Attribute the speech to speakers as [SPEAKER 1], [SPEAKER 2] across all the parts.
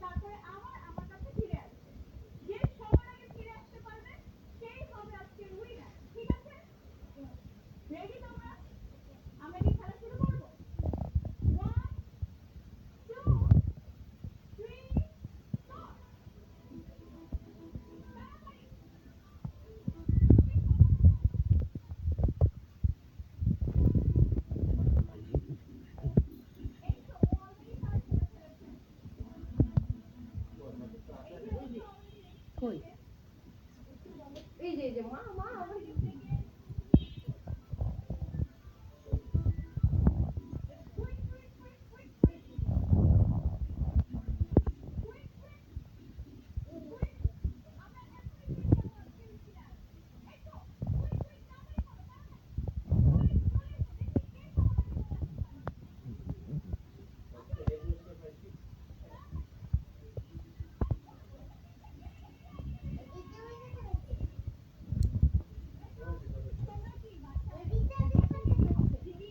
[SPEAKER 1] তারপরে আবার আমার কাছে ফিরে আসবে। যে সবার আগে ফিরে আসতে পারবে সেই হবে আজকের উইনার। ঠিক আছে? রেডি তোমরা? আমরা কি খেলা শুরু করব? 1 2 3 4 এই তো অলরেডি স্টার্ট করে ফেলেছে। এই যে হচ্ছে অলরেডি রেডি
[SPEAKER 2] কই
[SPEAKER 1] হচ্ছে।
[SPEAKER 2] এই যে মা মা আমার
[SPEAKER 1] quick quick quick quick quick quick. আমরা এখনই পেয়ে যাবো আজকের উইনার। এই তো কুইক কুইক তাড়াতাড়ি করো তাড়াতাড়ি। কুইক চলে এসো দেখি কে সবার আগে চলে আসতে পারে। তোমরা কি বাসায় দিদি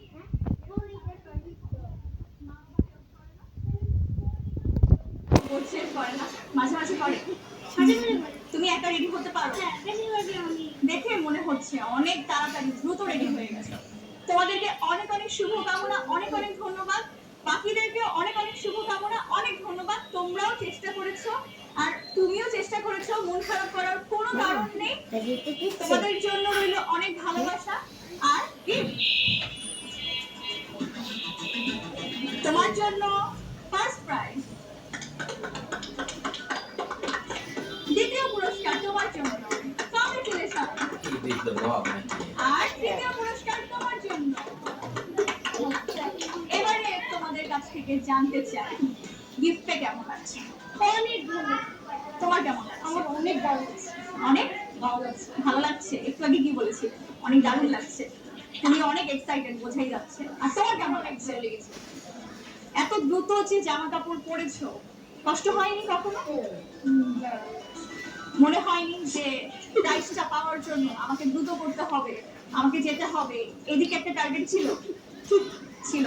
[SPEAKER 1] মা বাবা হেল্প করে না? করছে করে না মাঝে মাঝে করে। তুমি একা রেডি হতে পারো? দেখে মনে হচ্ছে অনেক তাড়াতাড়ি দ্রুত রেডি হয়ে গেছো। তোমাদেরকে অনেক অনেক শুভকামনা, অনেক অনেক ধন্যবাদ। বাকিদেরকে অনেক অনেক শুভকামনা, অনেক ধন্যবাদ। তোমরাও চেষ্টা করেছো আর তুমিও চেষ্টা করেছো, মন খারাপ করার কোনো কারণ নেই। তোমাদের জন্য রইল অনেক ভালোবাসা আর gift। তোমার জন্য ফার্স্ট প্রাইজ, দ্বিতীয় পুরস্কার তোমার জন্য, কংগ্রেচুলেশন। আর তৃতীয় পুরস্কার তোমার জন্য। এবারে তোমাদের কাছ থেকে জানতে চাই গিফটটা কেমন লাগছে?
[SPEAKER 2] অনেক ভালো।
[SPEAKER 1] তোমার কেমন লাগছে?
[SPEAKER 2] আমার অনেক ভালো লাগছে।
[SPEAKER 1] অনেক ভালো লাগছে। ভালো লাগছে? একটু আগে কি বলেছিলে? অনেক দারুণ লাগছে। তুমি অনেক এক্সাইটেড বোঝাই যাচ্ছে। আর তোমার কেমন লাগছে?
[SPEAKER 2] লেগেছে।
[SPEAKER 1] এত দ্রুত যে জামা কাপড় পরেছো, কষ্ট হয়নি কখনো? মনে হয়নি যে প্রাইসটা পাওয়ার জন্য আমাকে দ্রুত করতে হবে, আমাকে যেতে হবে, এদিকে একটা টার্গেট ছিল? ছিল।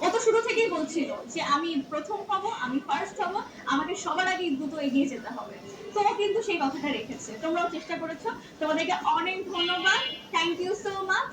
[SPEAKER 1] ও তো শুরু থেকেই বলছিল যে আমি প্রথম হব, আমি ফার্স্ট হব, আমাকে সবার আগে দ্রুত এগিয়ে যেতে হবে। তো ও কিন্তু সেই কথাটা রেখেছে। তোমরাও চেষ্টা করেছো। তোমাদেরকে অনেক ধন্যবাদ। Thank you so much.